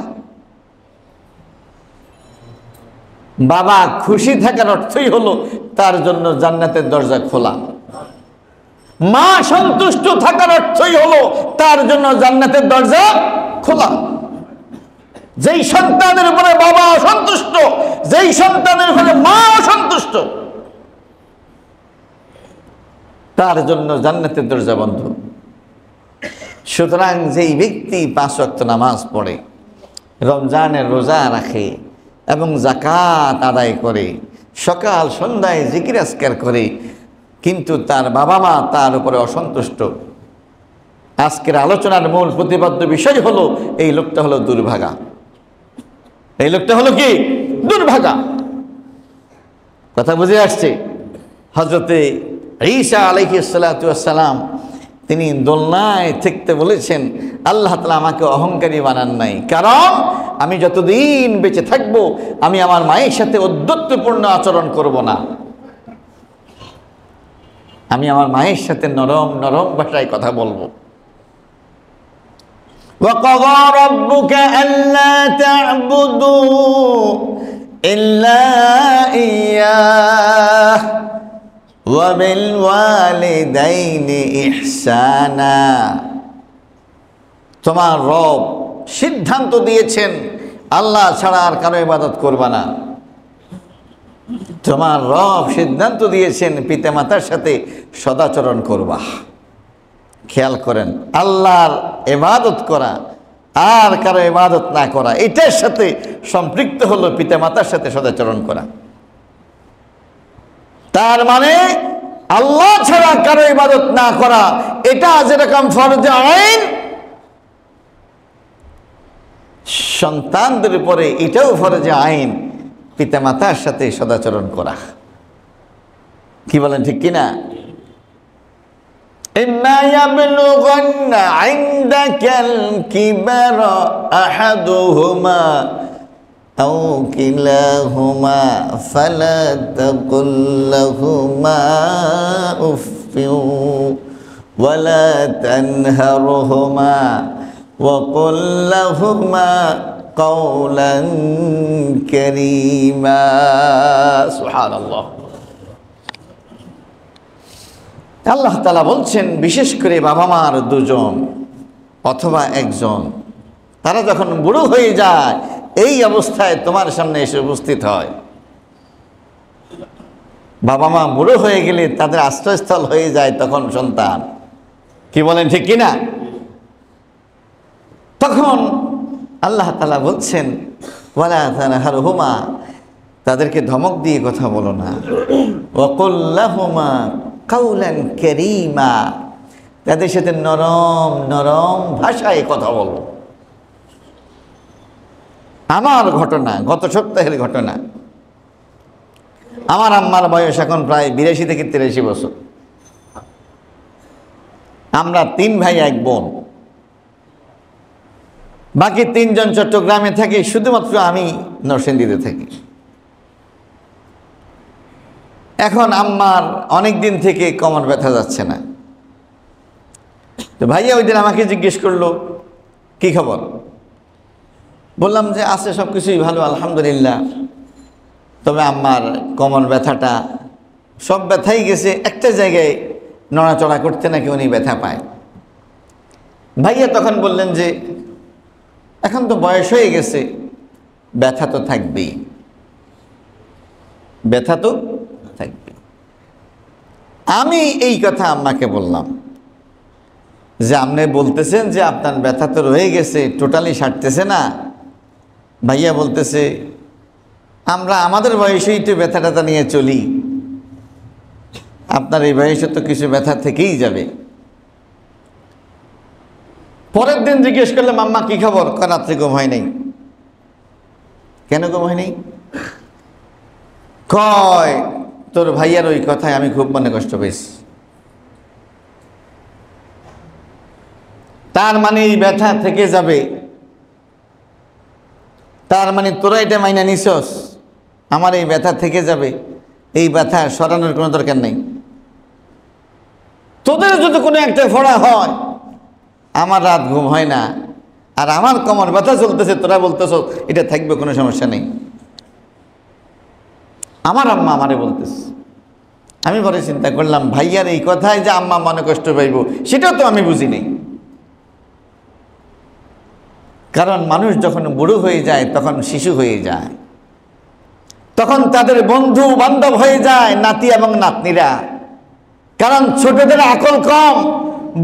বাবা খুশি থাকার অর্থই হলো তার জন্য জান্নাতের দরজা খোলা। মা সন্তুষ্ট থাকার অর্থই হলো তার জন্য জান্নাতের দরজা খোলা। যেই সন্তানের উপরে বাবা অসন্তুষ্ট, যেই সন্তানের উপরে মা অসন্তুষ্ট, তার জন্য জান্নাতের দরজা বন্ধ। সুতরাং যেই ব্যক্তি 5 ওয়াক্ত নামাজ পড়ে, রমজানের রোজা রাখে এবং যাকাত আদায় করে, সকাল সন্ধ্যায় জিকির আজকার করে, কিন্তু তার বাবা মা তার উপরে অসন্তুষ্ট, আজকের আলোচনার মূল প্রতিপাদ্য বিষয় হলো এই লোকটা হলো দুর্ভাগা। এই লোকটা হলো কি? দুর্ভাগা। কথা বুঝে আসছে? হযরতে ঈসা আলাইহিস সালাতু ওয়াস সালাম তিনি দোলনায় থাকতে বলেছেন, আল্লাহ তাআলা আমাকে অহংকারী বানান নাই, কারণ আমি যতদিন বেঁচে থাকব আমি আমার মায়ের সাথে ঔদ্ধত্যপূর্ণ আচরণ করব না, আমি আমার মায়ের সাথে নরম নরম ভাষায় কথা বলবো। وَقَضَى رَبُّكَ أَلَّا تَعْبُدُوا إِلَّا إِيَّاهُ وَبِالْوَالِدَيْنِ إِحْسَانًا। তোমার রব সিদ্ধান্ত দিয়েছেন আল্লাহ ছাড়া আর কারো ইবাদত করবা না। তোমার রব সিদ্ধান্ত দিয়েছেন পিতামাতার সাথে সদাচরণ করবা। খেয়াল করেন, আল্লাহর ইবাদত করা আর কারো ইবাদত না করা, এটার সাথে সম্পৃক্ত হলো পিতামাতার সাথে সদাচরণ করা। তার মানে আল্লাহ ছাড়া কারো ইবাদত না করা, এটা যেরকম ফরজে আইন, সন্তানদের উপরে এটাও ফরজে আইন পিতামাতার সাথে সদাচরণ করা। কি বলেন, ঠিক কিনা? إما يبلغن عندك الكبر أحدهما أو كلاهما فلا تقل لهما أف ولا تنهرهما وقل لهما قولا كريما। سبحان الله। আল্লাহ তাআলা বলছেন, বিশেষ করে বাবা মার 2জন অথবা 1জন, তারা যখন বুড়ো হয়ে যায়, এই অবস্থায় তোমার সামনে এসে উপস্থিত হয়। বাবা মা বুড়ো হয়ে গেলে তাদের আশ্রয়স্থল হয়ে যায় তখন সন্তান। কি বলেন, ঠিক কিনা? তখন আল্লাহ তাআলা বলছেন, ওয়ালা তানহারহুমা, তাদেরকে ধমক দিয়ে কথা বলো না। ওয়াকুল লাহুমা কাউলান কারীমা, তাদের সাথে নরম নরম ভাষায় কথা বলো। আমার ঘটনা, গত সপ্তাহের ঘটনা। আমার আম্মার বয়স এখন প্রায় 82 থেকে 83 বছর। আমরা 3 ভাই 1 বোন, বাকি 3 জন চট্টগ্রামে থাকি, শুধুমাত্র আমি নরসিংদীতে থাকি। এখন আম্মার অনেক দিন থেকে কোমর ব্যথা যাচ্ছে না। তো ভাইয়া ওই দিন আমাকে জিজ্ঞেস করলো, কি খবর? বললাম যে আছে, সব কিছুই ভালো আলহামদুলিল্লাহ, তবে আম্মার কোমর ব্যথাটা, সব ব্যথাই গেছে, একটা জায়গায় নড়াচড়া করতে নাকি উনি ব্যথা পায়। ভাইয়া তখন বললেন যে এখন তো বয়স হয়ে গেছে, ব্যথা তো থাকবেই, ব্যথা তো থাকবে। আমি এই কথা আম্মাকে বললাম যে আপনি বলতেছেন যে আপনার ব্যথা তো রয়ে গেছে, টোটালি সারতেছে না। ভাইয়া বলতেছে আমরা আমাদের বয়সেই তো ব্যথা ট্যাথা নিয়ে চলি, আপনার এই বয়সে তো কিছু ব্যথা থেকেই যাবে। পরের দিন জিজ্ঞেস করলাম আম্মা কি খবর? রাত্রে ঘুম হয় নাই। কেন ঘুম হয় নাই? কয় তোর ভাইয়ার ওই কথায় আমি খুব মনে কষ্ট পেয়েছি। তার মানে এই ব্যথা থেকে যাবে, তার মানে তোরা এটা মাইনা নিছস, আমার এই ব্যথা থেকে যাবে, এই ব্যথা সরানোর কোনো দরকার নেই। তোদের যদি কোনো একটা ফোড়া হয়, আমার রাত ঘুম হয় না, আর আমার কোমর ব্যথা চলতেছে, তোরা বলতেছ এটা থাকবে, কোনো সমস্যা নেই। আমার আম্মা আমারে বলতেছে। আমি পরে চিন্তা করলাম ভাইয়ার এই কথায় যে আম্মা মনে কষ্ট পাইব, সেটাও তো আমি বুঝি নেই। কারণ মানুষ যখন বুড়ো হয়ে যায় তখন শিশু হয়ে যায়, তখন তাদের বন্ধু বান্ধব হয়ে যায় নাতি এবং নাতনিরা। কারণ ছোটদের আকল কম,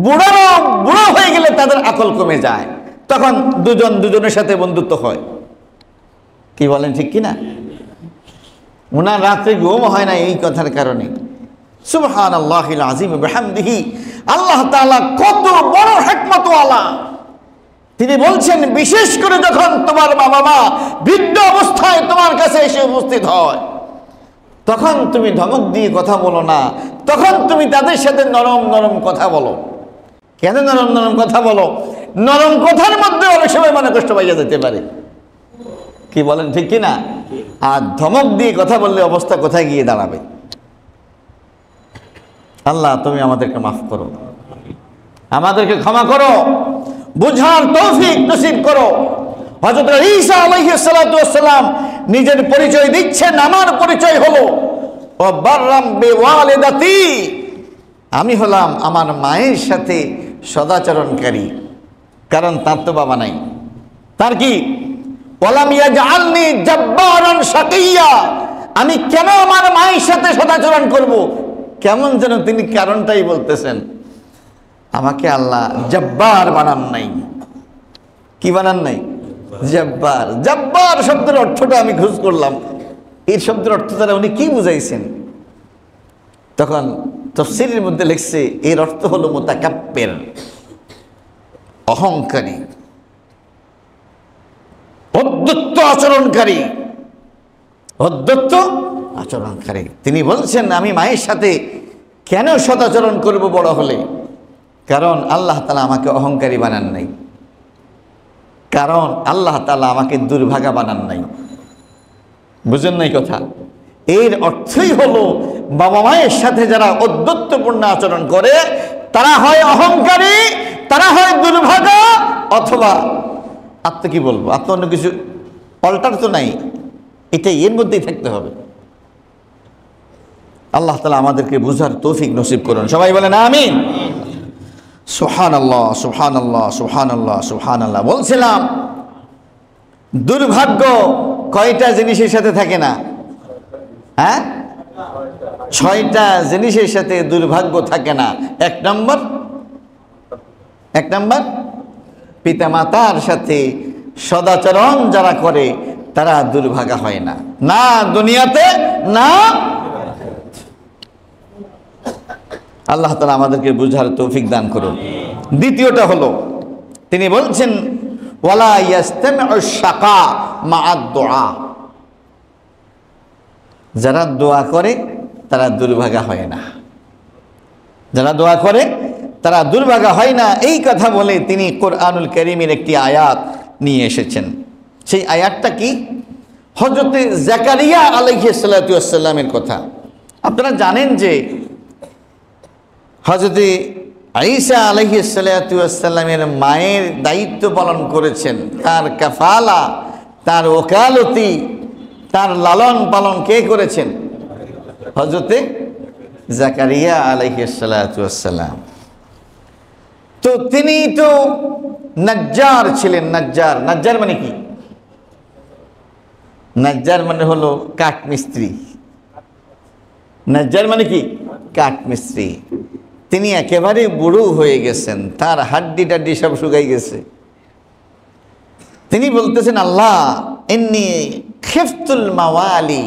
বুড়ো হয়ে গেলে তাদের আকল কমে যায়, তখন দুজন দুজনের সাথে বন্ধুত্ব হয়। কি বলেন ঠিক কিনা? ওনার রাত্রে ঘুম হয় না এই কথার কারণে। সুবহানাল্লাহিল আযীম ওয়া বিহামদিহি। আল্লাহ তাআলা কত বড় হিকমত ওয়ালা। তিনি বলছেন বিশেষ করে যখন তোমার মা বৃদ্ধ অবস্থায় তোমার কাছে এসে উপস্থিত হয়, তখন তুমি ধমক দিয়ে কথা বলো না, তখন তুমি তাদের সাথে নরম নরম কথা বলো। কেন নরম নরম কথা বলো? নরম কথার মধ্যে অনেক সময় মনে কষ্ট পাইয়া যেতে পারে। কি বলেন ঠিক কিনা? আর ধমক দিয়ে কথা বললে অবস্থা কোথায় গিয়ে দাঁড়াবে? আল্লাহ তুমি আমাদেরকে মাফ করো, আমাদেরকে ক্ষমা করো, বুঝার তৌফিক নসিব করো। হযরত ঈসা আলাইহিস সালাতু ওয়াস সালাম নিজের পরিচয় দিচ্ছেন, আমার পরিচয় হলো ও বাররাম বিওয়ালিদাতি, আমি হলাম আমার মায়ের সাথে সদাচরণকারী। কারণ তার তো বাবা নাই। তার কি? ওয়ালাম ইয়াজআলনি জাব্বারান শাকিয়্যা, আমি কেন আমার মায়ের সাথে সদাচরণ করব? কেমন যেন তিনি কারণটাই বলতেছেন। আমাকে আল্লাহ জব্বার বানান নাই। কি বানান নাই? জব্বার। জব্বার শব্দের অর্থটা আমি খোঁজ করলাম, এই শব্দের অর্থ দ্বারা উনি কি বুঝাইছেন। তখন তাফসীরের মধ্যে লিখছে এর অর্থ হলো মুতাকাব্বির, অহংকারী, অদ্যত্ত আচরণকারী, অদ্যত্ত আচরণকারী। তিনি বলছেন আমি মায়ের সাথে কেন সদাচরণ করব বড় হলে? কারণ আল্লাহ তাআলা আমাকে অহংকারী বানান নাই, কারণ আল্লাহ তাআলা আমাকে দুর্ভাগা বানান নাই। বুঝেন নাই কথা? এর অর্থই হলো বাবা মায়ের সাথে যারা অদ্যত্বপূর্ণ আচরণ করে তারা হয় অহংকারী, তারা হয় দুর্ভাগা, অথবা আত্ম কি বলবো, আত্ম অন্য কিছু অল্টার তো নাই, এটাই এর মধ্যেই থাকতে হবে। আল্লাহ তাআলা আমাদেরকে বুঝার তৌফিক নসিব করুন। সবাই বলেন আমিন। সুবহানাল্লাহ, সুবহানাল্লাহ, সুবহানাল্লাহ, সুবহানাল্লাহ। বলছিলাম দুর্ভাগ্য কয়টা জিনিসের সাথে থাকে না? হ্যাঁ, 6টা জিনিসের সাথে দুর্ভাগ্য থাকে না। এক নম্বর পিতামাতার সাথে সদাচরণ যারা করে তারা দুর্ভাগা হয় না, না দুনিয়াতে না। আল্লাহ তাআলা আমাদেরকে বুঝার তৌফিক দান করুন। দ্বিতীয়টা হলো তিনি বলছেন ওয়ালা ইয়াস্তামিউ শাকা মা'আদ দুআ। যারা দোয়া করে তারা দুর্ভাগা হয় না, যারা দোয়া করে তারা দুর্ভাগা হয় না। এই কথা বলে তিনি কোরআনুল কারীমের একটি আয়াত নিয়ে এসেছেন। সেই আয়াতটা কি? হযরতে জাকারিয়া আলাইহিস সালাতু ওয়াস সালামের কথা। আপনারা জানেন যে হযরতে ঈসা আলাইহিস সালাতু ওয়াস সালামের মায়ের দায়িত্ব পালন করেছেন, তার কাফালা, তার ওকালতি, তার লালন পালন কে করেছেন? হযরতে জাকারিয়া আলাইহিস সালাতু ওয়াস সালাম। তো তিনি তো নাজ্জার ছিলেন। নাজ্জার, নাজ্জার মানে কি? নাজ্জার মানে হলো কাঠ মিস্ত্রি। নাজ্জার মানে কি? কাঠ মিস্ত্রি। তিনি একেবারে বুড়ো হয়ে গেছেন, তার হাড্ডি টাড্ডি সব শুকাই গেছে। তিনি বলতেছেন, আল্লাহ ইন্নী খিফতুল মাওয়ালি,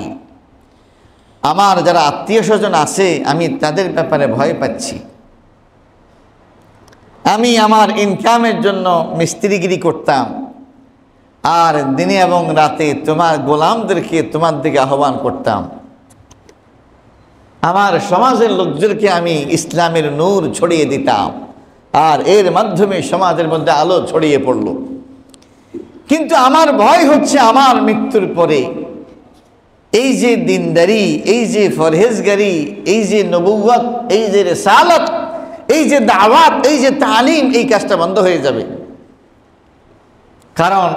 আমার যারা আত্মীয় স্বজন আছে আমি তাদের ব্যাপারে ভয় পাচ্ছি। আমি আমার ইনকামের জন্য মিস্ত্রিগিরি করতাম, আর দিনে এবং রাতে তোমার গোলামদেরকে তোমার দিকে আহ্বান করতাম। আমার সমাজের লোকদেরকে আমি ইসলামের নূর ছড়িয়ে দিতাম, আর এর মাধ্যমে সমাজের মধ্যে আলো ছড়িয়ে পড়ল। কিন্তু আমার ভয় হচ্ছে আমার মৃত্যুর পরে এই যে দিনদারি, এই যে ফরহেজগারি, এই যে নবুয়ত, এই যে রিসালাত, এই যে দাওয়াত, এই যে তালিম, এই কাজটা বন্ধ হয়ে যাবে। কারণ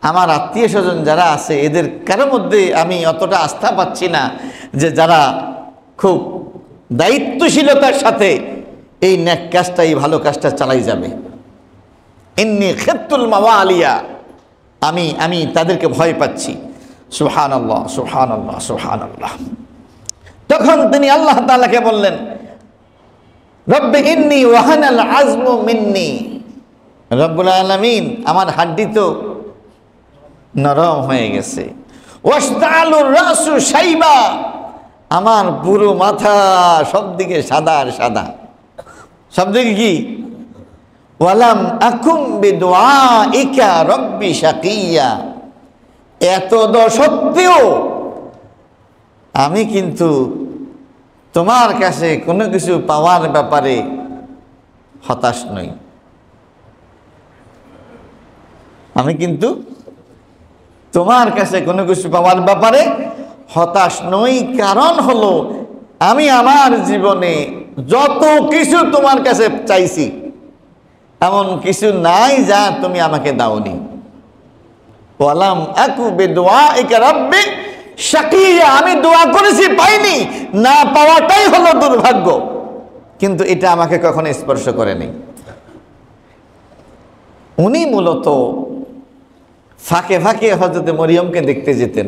আমার আত্মীয় স্বজন যারা আছে এদের কারোর মধ্যে আমি অতটা আস্থা পাচ্ছি না যে যারা খুব দায়িত্বশীলতার সাথে এই নেক কাজটা, এই ভালো কাজটা চালাই যাবে। ইন্নী খিফতুল মাওয়ালিয়া, আমি তাদেরকে ভয় পাচ্ছি। সুবহানাল্লাহ, সুবহানাল্লাহ, সুবহানাল্লাহ। তখন তিনি আল্লাহ তাআলাকে বললেন, রব্বি ইন্নী ওয়াহানাল আজমু মিন্নি, রব্বুল আলামিন আমার হাড্ডি তো নরম হয়ে গেছে। ওয়াশতাআলুর রাসু শাইবা, আমার পুরো মাথা সব দিকে সাদা আর সাদা। সব দিকে কি? ওয়ালাম আকুম বিদুআইকা রব্বি শাকিয়া, এত সত্ত্বেও আমি কিন্তু তোমার কাছে কোনো কিছু পাওয়ার ব্যাপারে হতাশ নই। আমি কিন্তু তোমার কাছে কোনো কিছু পাওয়ার ব্যাপারে হতাশ নই। কারণ হলো আমি আমার জীবনে যত কিছু তোমার কাছে চাইছি এমন কিছু নাই যা তুমি আমাকে দাওনি। ওয়ালাম আকু বিদুআইকা রাব্বি শাকিয়া, আমি দোয়া করেছি পাইনি, না পাওয়াটাই হলো দুর্ভাগ্য। কিন্তু এটা আমাকে কখনো স্পর্শ করেনি। উনি মূলত ফাঁকে ফাঁকে হযরত মরিয়মকে দেখতে যেতেন।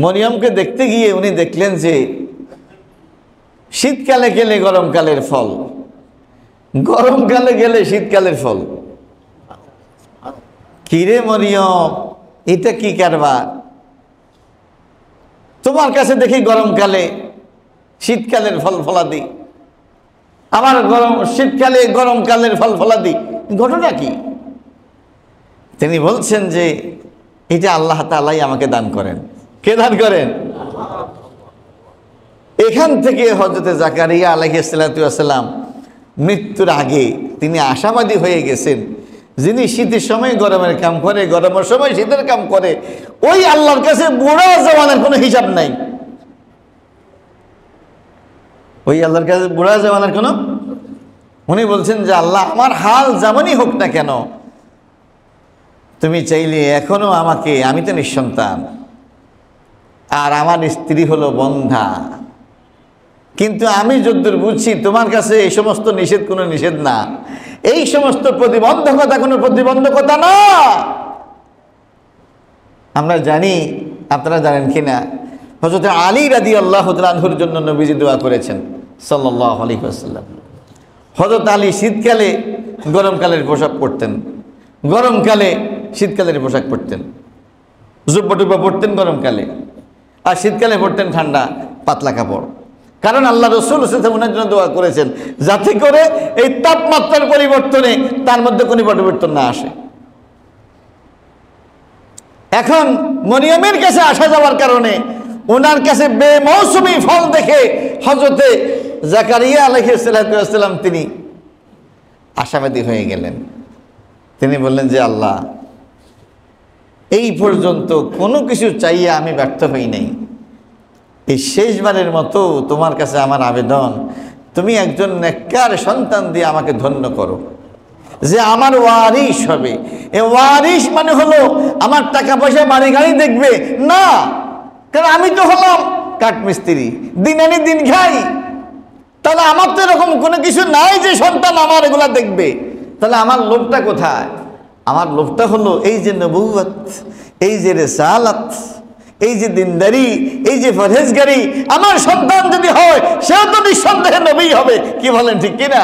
মরিয়মকে দেখতে গিয়ে উনি দেখলেন যে শীতকালে গেলে গরমকালের ফল, গরমকালে গেলে শীতকালের ফল। কিরে মরিয়ম, এটা কি কারবার? তোমার কাছে দেখি গরমকালে শীতকালের ফল ফলাদি, আমার শীতকালে গরমকালের ফল ফলাদি, ঘটনা কি? তিনি বলছেন যে এটা আল্লাহ তাআলাই আমাকে দান করেন। কে দান করেন? এখান থেকে হযরতে জাকারিয়া আলাইহিস সালাতু ওয়াস সালাম মৃত্যুর আগে তিনি আশাবাদী হয়ে গেছেন, যিনি শীতের সময় গরমের কাম করে, গরমের সময় শীতের কাম করে, ওই আল্লাহর কাছে বুড়া জওয়ানের কোনো হিসাব নাই। ওই আল্লাহর কাছে বুড়া জওয়ানের কোনো, উনি বলছেন যে আল্লাহ আমার হাল যেমনই হোক না কেন, তুমি চাইলে এখনো আমাকে, আমি তো নিঃসন্তান আর আমার স্ত্রী হলো বন্ধা, কিন্তু আমি যদ্দূর বুঝছি তোমার কাছে এই সমস্ত নিষেধ কোনো নিষেধ না, এই সমস্ত প্রতিবন্ধকতা কোনো প্রতিবন্ধকতা না। আমরা জানি, আপনারা জানেন কিনা, হযরত আলী রাদিয়াল্লাহু তাআলা আনহুর জন্য নবীজি দোয়া করেছেন সাল্লাল্লাহু আলাইহি ওয়াসাল্লাম। হযরত আলী শীতকালে গরমকালের পোশাক পরতেন, গরমকালে শীতকালের পোশাক পরতেন, জুব্বা টুব্বা পরতেন গরমকালে, আর শীতকালে পরতেন ঠান্ডা পাতলা কাপড়। কারণ আল্লাহ রসুল ওনার জন্য দোয়া করেছেন যাতে করে এই তাপমাত্রার পরিবর্তনে তার মধ্যে কোনো পরিবর্তন না আসে। এখন মরিয়মের কাছে আসা যাওয়ার কারণে ওনার কাছে বেমৌসুমী ফল দেখে হযরতে জাকারিয়া আলাইহিস সালাম তিনি আশাবাদী হয়ে গেলেন। তিনি বললেন যে আল্লাহ, এই পর্যন্ত কোনো কিছু চাইয়ে আমি ব্যর্থ হই নাই, এই শেষবারের মতো তোমার কাছে আমার আবেদন, তুমি একজন নেককার সন্তান দিয়ে আমাকে ধন্য করো, যে আমার ওয়ারিশ হবে। এ ওয়ারিশ মানে হলো আমার টাকা পয়সা বাড়ি গাড়ি দেখবে না, কারণ আমি তো হলাম কাঠমিস্ত্রি, দিন আনি দিন খাই। তাহলে আমার তো এরকম কোনো কিছু নাই যে সন্তান আমার এগুলা দেখবে। তাহলে আমার লোভটা কোথায়? আমার লোভটা হলো এই যে নবুয়ত, এই যে রিসালাত, এই যে দিনদারি, এই যে পরহেজগারি। আমার সন্তান যদি হয় সেও তো নিঃসন্দেহে নবী হবে। কি বলেন, ঠিক কিনা?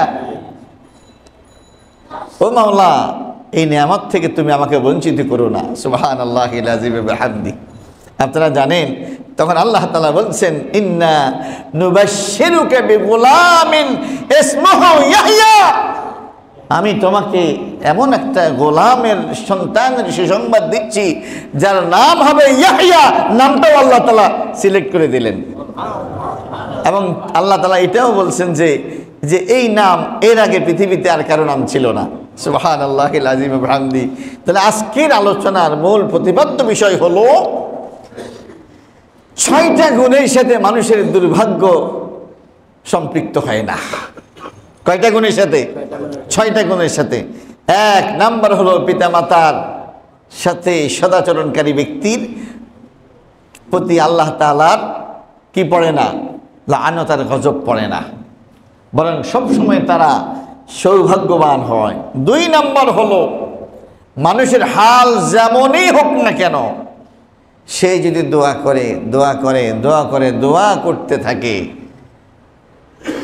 ও মাওলা, এই নিয়ামত থেকে তুমি আমাকে বঞ্চিত করো না। সুবহানাল্লাহিল আযীম ওয়া বিহামদি। আপনারা জানেন তখন আল্লাহ তাআলা বলছেন, ইন্না নুবাশশিরুকা বিগুলামিন ইসমুহু ইয়াহইয়া, আমি তোমাকে এমন একটা গোলামের সন্তানের সুসংবাদ দিচ্ছি যার নাম হবে ইয়াহইয়া। নামটাও আল্লাহ তাআলা সিলেক্ট করে দিলেন। এবং আল্লাহ তাআলা এটাও বলছেন যে এই নাম এর আগে পৃথিবীতে আর কারো নাম ছিল না। সুবহানাল্লাহিল আযীম ওয়া বিহামদি। তাহলে আজকের আলোচনার মূল প্রতিপাদ্য বিষয় হলো 6টা গুণের সাথে মানুষের দুর্ভাগ্য সম্পৃক্ত হয় না। কয়টা গুণের সাথে? 6টা গুণের সাথে। 1 নাম্বার হলো পিতামাতার সাথে সদাচরণকারী ব্যক্তির প্রতি আল্লাহ তাআলার কি পড়ে না? লাআনতার গজব পড়ে না, বরং সবসময় তারা সৌভাগ্যবান হয়। 2 নাম্বার হলো মানুষের হাল যেমনই হোক না কেন, সে যদি দোয়া করতে থাকে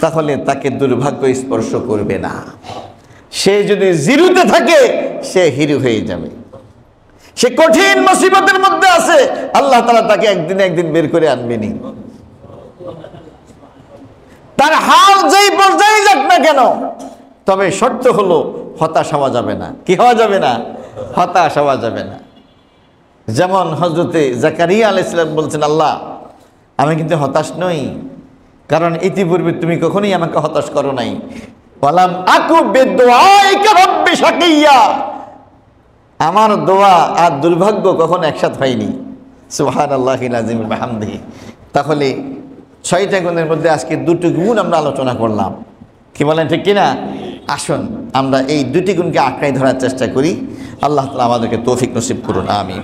তাহলে তাকে দুর্ভাগ্য স্পর্শ করবে না। সে যদি জিরুতে থাকে সে হিরো হয়ে যাবে। সে কঠিন মুসিবতের মধ্যে আছে, আল্লাহ তাআলা তাকে একদিন বের করে আনবেনি। তার হাল যেই পর্যায়ে যাক না কেন, তবে শর্ত হলো হতাশ হওয়া যাবে না। কি হওয়া যাবে না? হতাশ হওয়া যাবে না। যেমন হযরতে জাকারিয়া আলাইহিস সালাম বলছেন, আল্লাহ, আমি কিন্তু হতাশ নই, কারণ ইতিপূর্বে তুমি কখনোই আমাকে হতাশ করো নাই। ওয়ালাম আকু বিদুআইকা রাব্বি শাকিয়্যা, আমার দোয়া আর দুর্ভাগ্য কখনো একসাথে হয়নি। সুবহানাল্লাহিল আযীম ওয়া বিহামদিহি। তাহলে 6টা গুণের মধ্যে আজকে 2টি গুণ আমরা আলোচনা করলাম। কি বলেন, ঠিক কিনা? আসুন আমরা এই 2টি গুণকে আঁকড়াই ধরার চেষ্টা করি। আল্লাহ তাআলা আমাদেরকে তৌফিক নসিব করুন। আমিন।